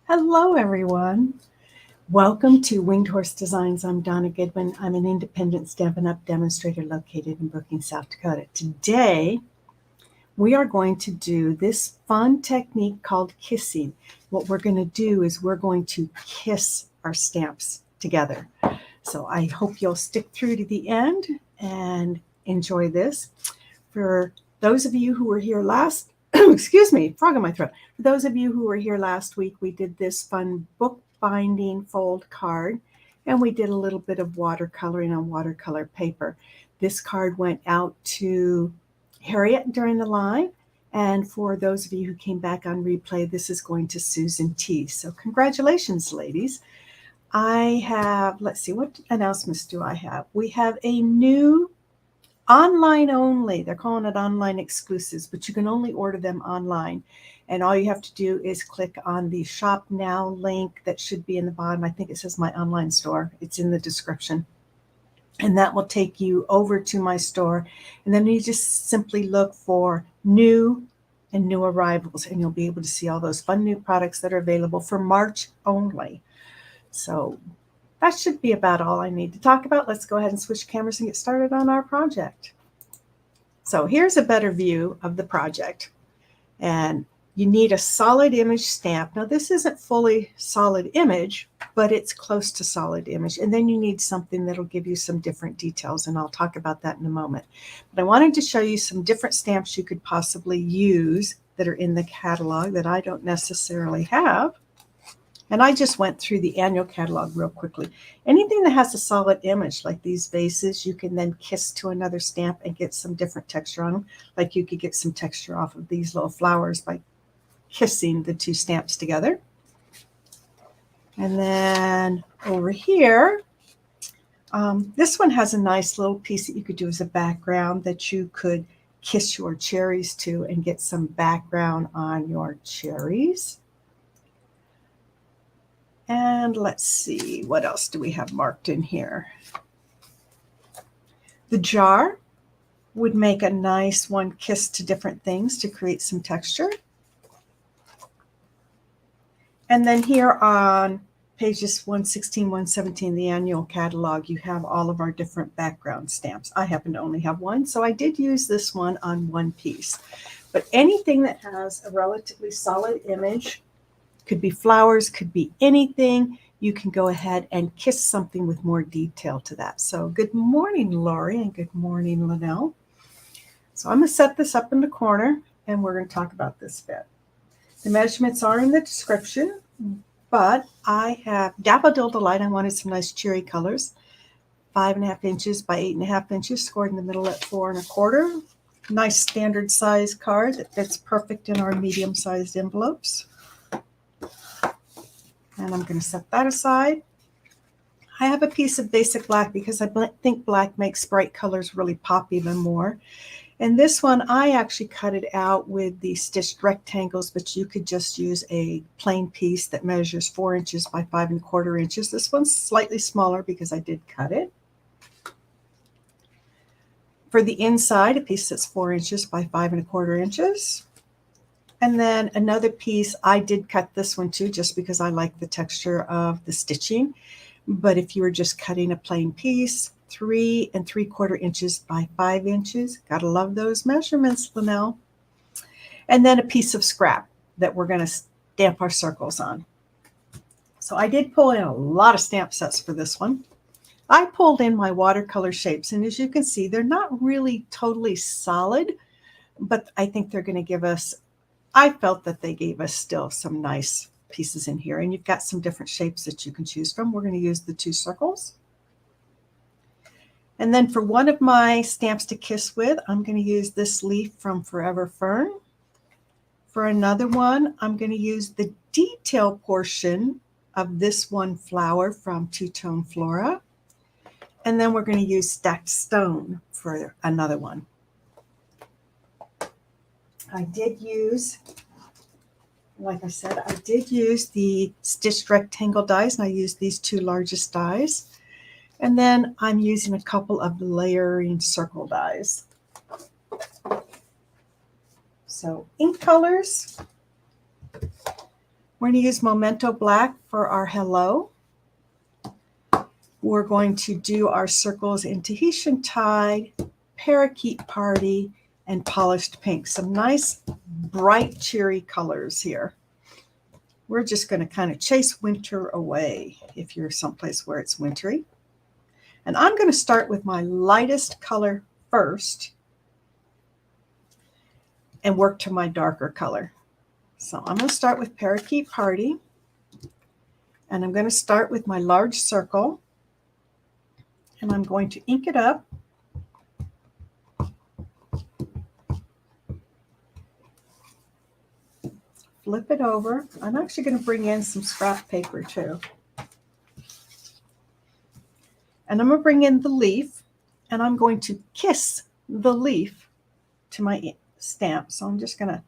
Hello, everyone. Welcome to Winged Horse Designs. I'm Donna Goodwin. I'm an independent Stampin' Up! Demonstrator located in Brookings, South Dakota. Today, we are going to do this fun technique called kissing. What we're going to do is we're going to kiss our stamps together. So I hope you'll stick through to the end and enjoy this. For those of you who were here last, excuse me, frog in my throat. For those of you who were here last week, we did this fun book binding fold card, and we did a little bit of watercoloring on watercolor paper. This card went out to Harriet during the live, and for those of you who came back on replay, this is going to Susan T. So congratulations, ladies. I have, let's see, what announcements do I have? We have a new online only. They're calling it online exclusives, but you can only order them online. And all you have to do is click on the Shop Now link that should be in the bottom. I think it says My Online Store. It's in the description. And that will take you over to my store. And then you just simply look for new and new arrivals, and you'll be able to see all those fun new products that are available for March only. So that should be about all I need to talk about. Let's go ahead and switch cameras and get started on our project. So here's a better view of the project. And you need a solid image stamp. Now this isn't fully solid image, but it's close to solid image. And then you need something that'll give you some different details, and I'll talk about that in a moment. But I wanted to show you some different stamps you could possibly use that are in the catalog that I don't necessarily have. And I just went through the annual catalog real quickly. Anything that has a solid image, like these vases, you can then kiss to another stamp and get some different texture on them. Like you could get some texture off of these little flowers by kissing the two stamps together. And then over here, this one has a nice little piece that you could do as a background that you could kiss your cherries to and get some background on your cherries. And let's see, what else do we have marked in here? The jar would make a nice one kiss to different things to create some texture. And then here on pages 116, 117, the annual catalog, you have all of our different background stamps. I happen to only have one, so I did use this one on one piece. But anything that has a relatively solid image, could be flowers, could be anything, you can go ahead and kiss something with more detail to that. So good morning, Lori, and good morning, Linnell. So I'm going to set this up in the corner, and we're going to talk about this bit. The measurements are in the description, but I have Daffodil Delight. I wanted some nice cheery colors. 5.5 inches by 8.5 inches, scored in the middle at 4 1/4. Nice standard size card that fits perfect in our medium-sized envelopes. And I'm going to set that aside. I have a piece of basic black because I think black makes bright colors really pop even more. And this one, I actually cut it out with the stitched rectangles, but you could just use a plain piece that measures 4 inches by 5 1/4 inches. This one's slightly smaller because I did cut it. For the inside, a piece that's 4 inches by 5 1/4 inches. And then another piece, I did cut this one too, just because I like the texture of the stitching. But if you were just cutting a plain piece, 3 3/4 inches by 5 inches, gotta love those measurements, Linnell. And then a piece of scrap that we're gonna stamp our circles on. So I did pull in a lot of stamp sets for this one. I pulled in my watercolor shapes, and as you can see, they're not really totally solid, but I think they're gonna give us, I felt that they gave us still some nice pieces in here, and you've got some different shapes that you can choose from. We're going to use the 2 circles. And then for one of my stamps to kiss with, I'm going to use this leaf from Forever Fern. For another one, I'm going to use the detail portion of this one flower from Two Tone Flora. And then we're going to use Stacked Stone for another one. I did use, like I said, I did use the stitched rectangle dies, and I used these 2 largest dies. And then I'm using a couple of layering circle dies. So ink colors, We're going to use Memento Black for our hello. We're going to do our circles in Tahitian Tide, Parakeet Party, and Polished Pink. Some nice, bright, cheery colors here. We're just going to kind of chase winter away if you're someplace where it's wintry. And I'm going to start with my lightest color first and work to my darker color. So I'm going to start with Parakeet Party, and I'm going to start with my large circle, and I'm going to ink it up. Flip it over. I'm actually going to bring in some scrap paper too. And I'm going to bring in the leaf, and I'm going to kiss the leaf to my stamp. So I'm just going to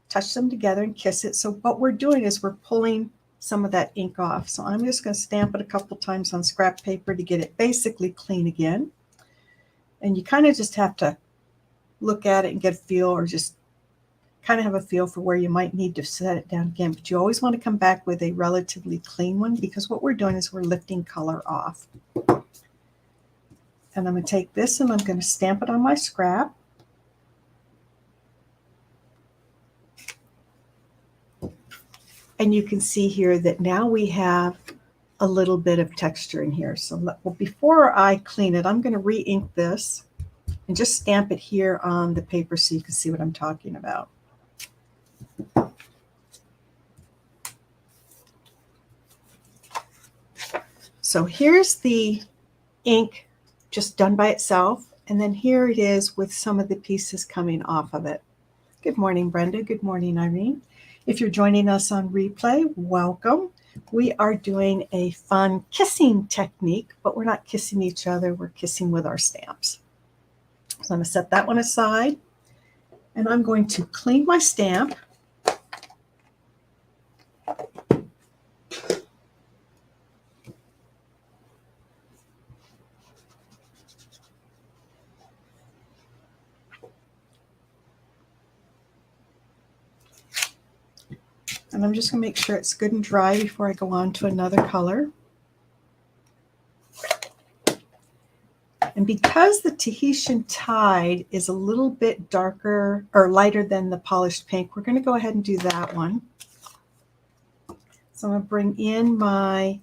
touch them together and kiss it. So what we're doing is we're pulling some of that ink off. So I'm just going to stamp it a couple times on scrap paper to get it basically clean again. And you kind of just have to look at it and get a feel, or just kind of have a feel for where you might need to set it down again. But you always want to come back with a relatively clean one, because what we're doing is we're lifting color off. And I'm going to take this and I'm going to stamp it on my scrap. And you can see here that now we have a little bit of texture in here. So well, before I clean it, I'm going to re-ink this and just stamp it here on the paper so you can see what I'm talking about. So here's the ink just done by itself, and then here it is with some of the pieces coming off of it. Good morning, Brenda. Good morning, Irene. If you're joining us on replay, welcome. We are doing a fun kissing technique, but we're not kissing each other. We're kissing with our stamps. So I'm going to set that one aside, and I'm going to clean my stamp. And I'm just going to make sure it's good and dry before I go on to another color. And because the Tahitian Tide is a little bit darker or lighter than the Polished Pink, we're going to go ahead and do that one. So I'm going to bring in my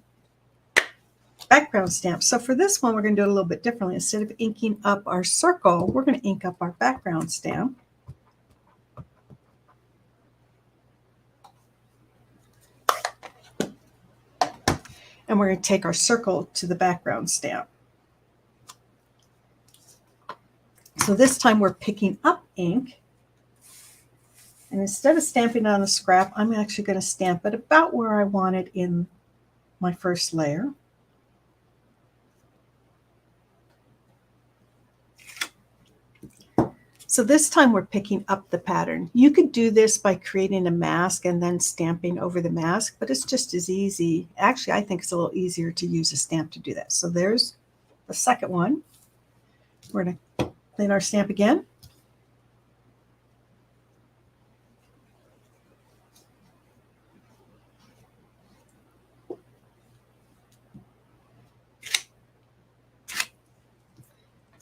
background stamp. So for this one, we're going to do it a little bit differently. Instead of inking up our circle, we're going to ink up our background stamp. And we're going to take our circle to the background stamp. So this time we're picking up ink. And instead of stamping it on the scrap, I'm actually going to stamp it about where I want it in my first layer. So this time we're picking up the pattern. You could do this by creating a mask and then stamping over the mask, but it's just as easy. Actually, I think it's a little easier to use a stamp to do that. So there's the second one. We're going to clean our stamp again.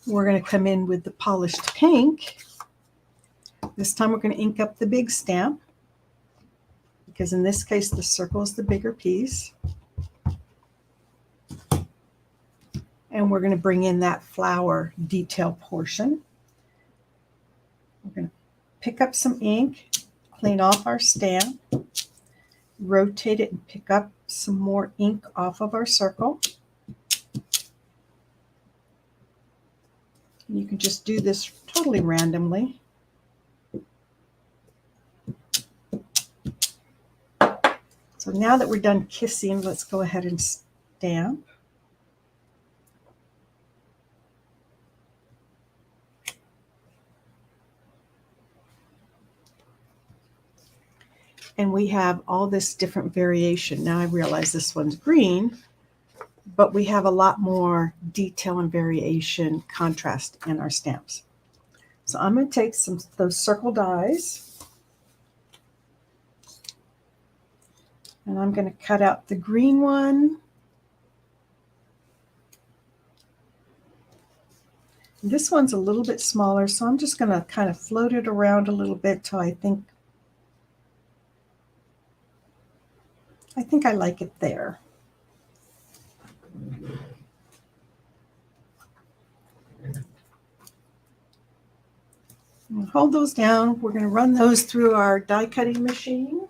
We're going to come in with the Polished Pink. This time we're going to ink up the big stamp, because in this case the circle is the bigger piece. And we're going to bring in that flower detail portion. We're going to pick up some ink, clean off our stamp, rotate it and pick up some more ink off of our circle. You can just do this totally randomly. So now that we're done kissing, let's go ahead and stamp. And we have all this different variation. Now I realize this one's green, but we have a lot more detail and variation contrast in our stamps. So I'm going to take some of those circle dies, And I'm going to cut out the green one. This one's a little bit smaller, so I'm just going to kind of float it around a little bit till I think I like it there. Hold those down. We're going to run those through our die cutting machine.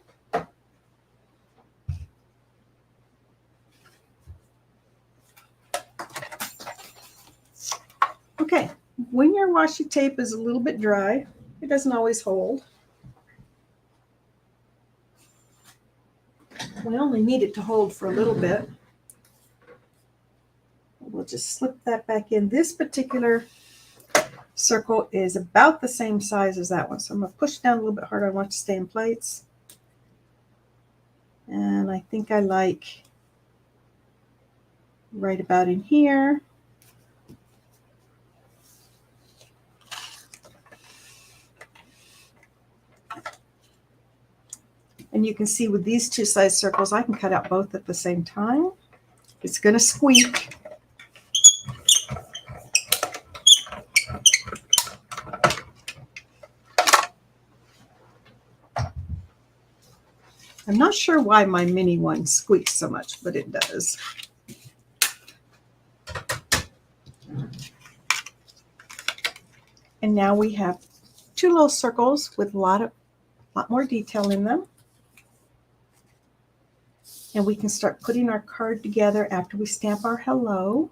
Okay, when your washi tape is a little bit dry, it doesn't always hold. We only need it to hold for a little bit. We'll just slip that back in. This particular circle is about the same size as that one, so I'm going to push down a little bit harder. I want it to stay in place. And I think I like right about in here. And you can see with these two size circles, I can cut out both at the same time. It's going to squeak. I'm not sure why my mini one squeaks so much, but it does. And now we have two little circles with a lot more detail in them. And we can start putting our card together after we stamp our hello.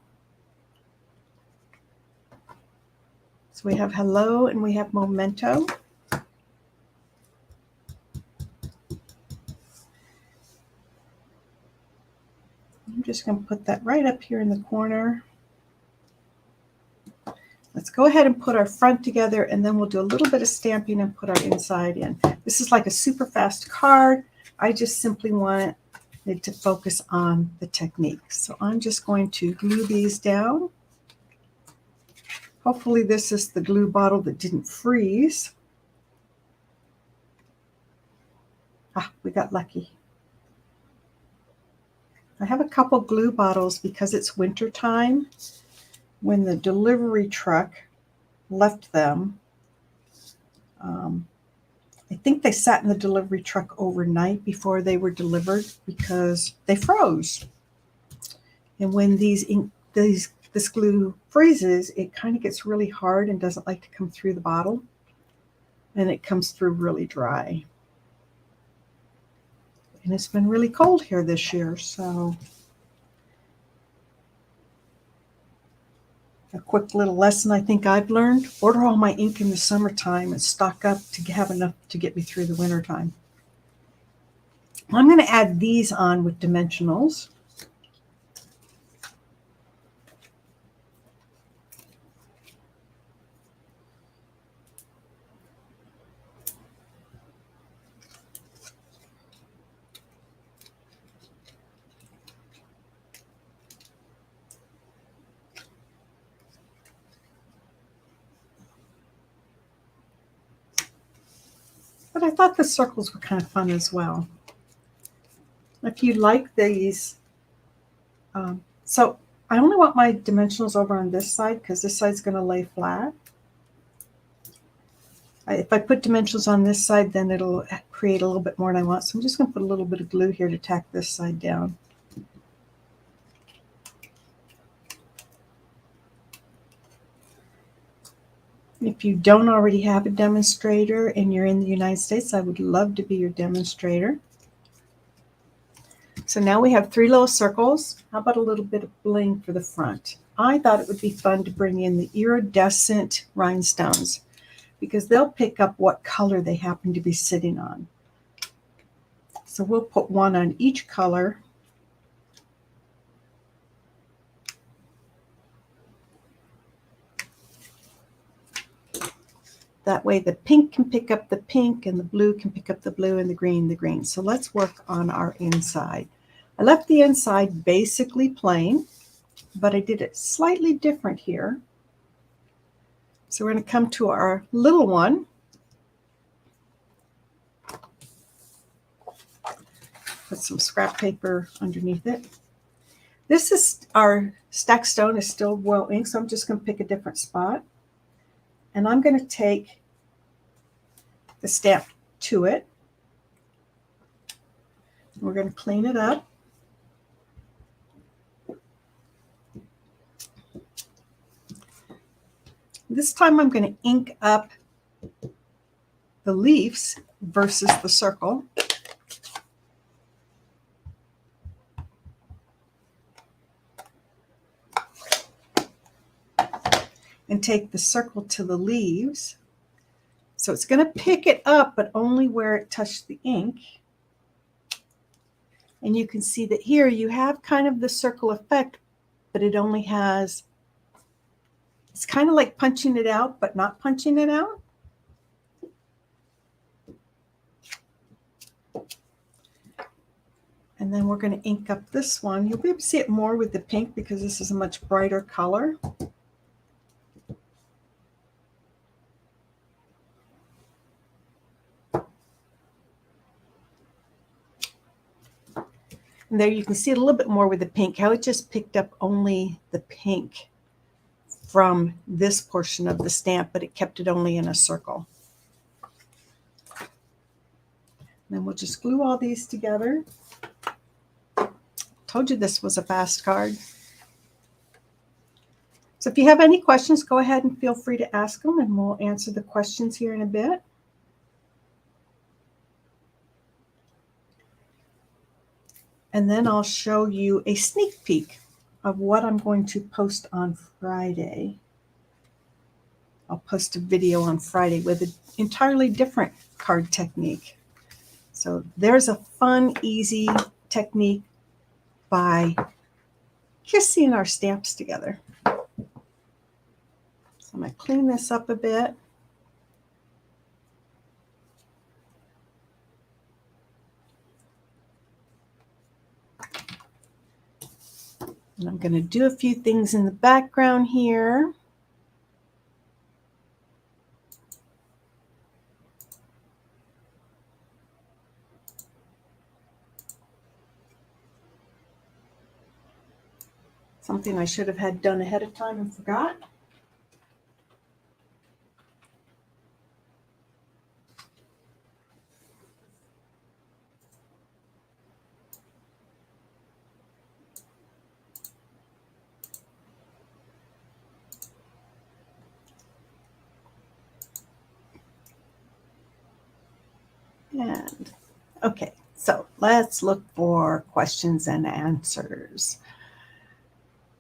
So we have hello and we have memento. I'm just going to put that right up here in the corner. Let's go ahead and put our front together, and then we'll do a little bit of stamping and put our inside in. This is like a super fast card. I just simply want it to focus on the technique. So I'm just going to glue these down. Hopefully this is the glue bottle that didn't freeze. Ah, we got lucky. I have a couple glue bottles because it's winter time. When the delivery truck left them, I think they sat in the delivery truck overnight before they were delivered because they froze. And when this glue freezes, it kind of gets really hard and doesn't like to come through the bottle. And it comes through really dry. And it's been really cold here this year, so a quick little lesson I think I've learned: order all my ink in the summertime and stock up to have enough to get me through the wintertime. I'm going to add these on with dimensionals. But I thought the circles were kind of fun as well. If you like these, so I only want my dimensionals over on this side because this side's going to lay flat. If I put dimensionals on this side, then it'll create a little bit more than I want. So I'm just going to put a little bit of glue here to tack this side down. If you don't already have a demonstrator and you're in the United States, I would love to be your demonstrator. So now we have 3 little circles. How about a little bit of bling for the front? I thought it would be fun to bring in the iridescent rhinestones because they'll pick up what color they happen to be sitting on. So we'll put one on each color. That way the pink can pick up the pink and the blue can pick up the blue and the green. So let's work on our inside. I left the inside basically plain, but I did it slightly different here. So we're going to come to our little one. Put some scrap paper underneath it. This is our stack stone is still well inked, so I'm just going to pick a different spot. And I'm going to take the stamp to it. We're going to clean it up. This time I'm going to ink up the leaves versus the circle. And take the circle to the leaves. So it's going to pick it up, but only where it touched the ink. And you can see that here you have kind of the circle effect, but it only has, it's kind of like punching it out, but not punching it out. And then we're going to ink up this one. You'll be able to see it more with the pink because this is a much brighter color. And there you can see it a little bit more with the pink, how it just picked up only the pink from this portion of the stamp, but it kept it only in a circle. And then we'll just glue all these together. Told you this was a fast card. So if you have any questions, go ahead and feel free to ask them, and we'll answer the questions here in a bit. And then I'll show you a sneak peek of what I'm going to post on Friday. I'll post a video on Friday with an entirely different card technique. So there's a fun, easy technique by kissing our stamps together. So I'm going to clean this up a bit. And I'm going to do a few things in the background here. Something I should have had done ahead of time and forgot. And okay, so let's look for questions and answers.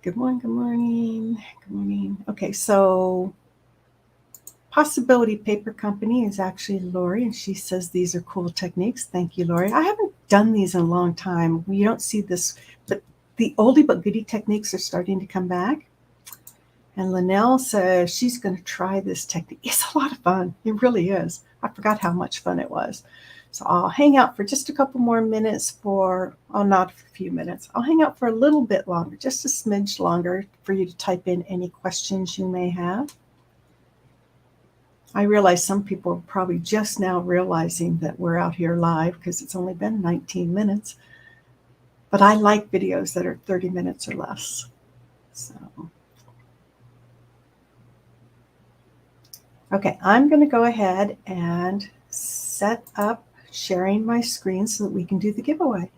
Good morning, good morning, good morning. Okay, so Possibility Paper Company is actually Lori, and she says these are cool techniques. Thank you, Lori. I haven't done these in a long time. You don't see this, but the oldie but goodie techniques are starting to come back. And Linnell says she's going to try this technique. It's a lot of fun. It really is. I forgot how much fun it was. So I'll hang out for just a couple more minutes for, oh, not a few minutes. I'll hang out for a little bit longer, just a smidge longer for you to type in any questions you may have. I realize some people are probably just now realizing that we're out here live because it's only been 19 minutes. But I like videos that are 30 minutes or less. So. Okay, I'm going to go ahead and set up sharing my screen so that we can do the giveaway.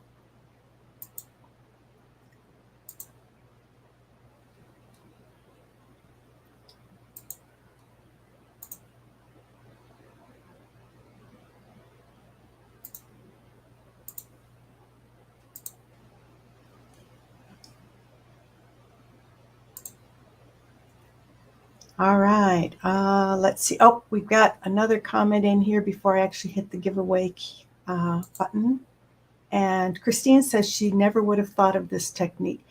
All right, let's see. Oh, we've got another comment in here before I actually hit the giveaway button. And Christine says she never would have thought of this technique.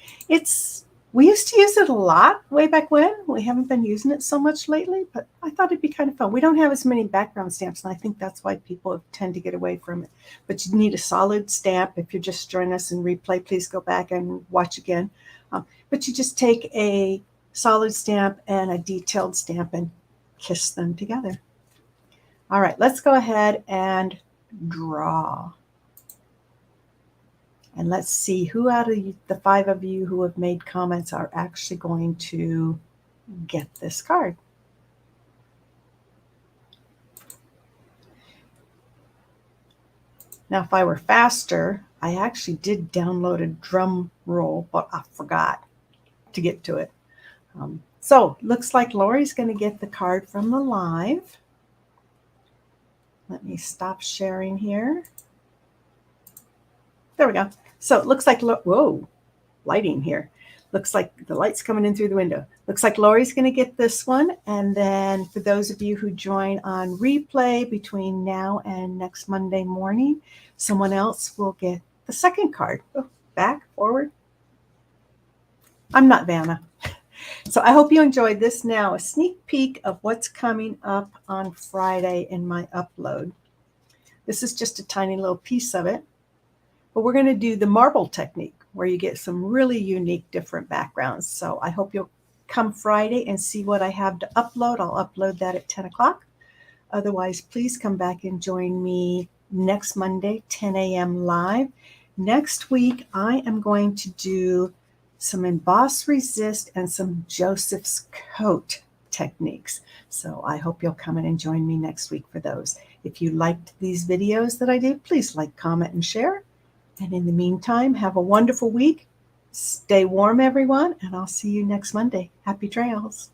We used to use it a lot way back when. We haven't been using it so much lately, but I thought it'd be kind of fun. We don't have as many background stamps, and I think that's why people tend to get away from it. But you need a solid stamp. If you're just joining us in replay, please go back and watch again. But you just take a solid stamp and a detailed stamp and kiss them together. All right, let's go ahead and draw. And let's see who out of the 5 of you who have made comments are actually going to get this card. Now, if I were faster, I actually did download a drum roll, but I forgot to get to it. So looks like Lori's going to get the card from the live. Let me stop sharing here. There we go. So it looks like, whoa, lighting here. Looks like the light's coming in through the window. Looks like Lori's going to get this one. And then for those of you who join on replay between now and next Monday morning, someone else will get the second card. Oh, back, forward. I'm not Vanna. So I hope you enjoyed this. Now, a sneak peek of what's coming up on Friday in my upload. This is just a tiny little piece of it. But we're going to do the marble technique where you get some really unique different backgrounds. So I hope you'll come Friday and see what I have to upload. I'll upload that at 10 o'clock. Otherwise, please come back and join me next Monday, 10 a.m. live. Next week, I am going to do some emboss resist and some Joseph's coat techniques. So I hope you'll come in and join me next week for those. If you liked these videos that I did, please like, comment, and share. And in the meantime, have a wonderful week. Stay warm, everyone, and I'll see you next Monday. Happy trails.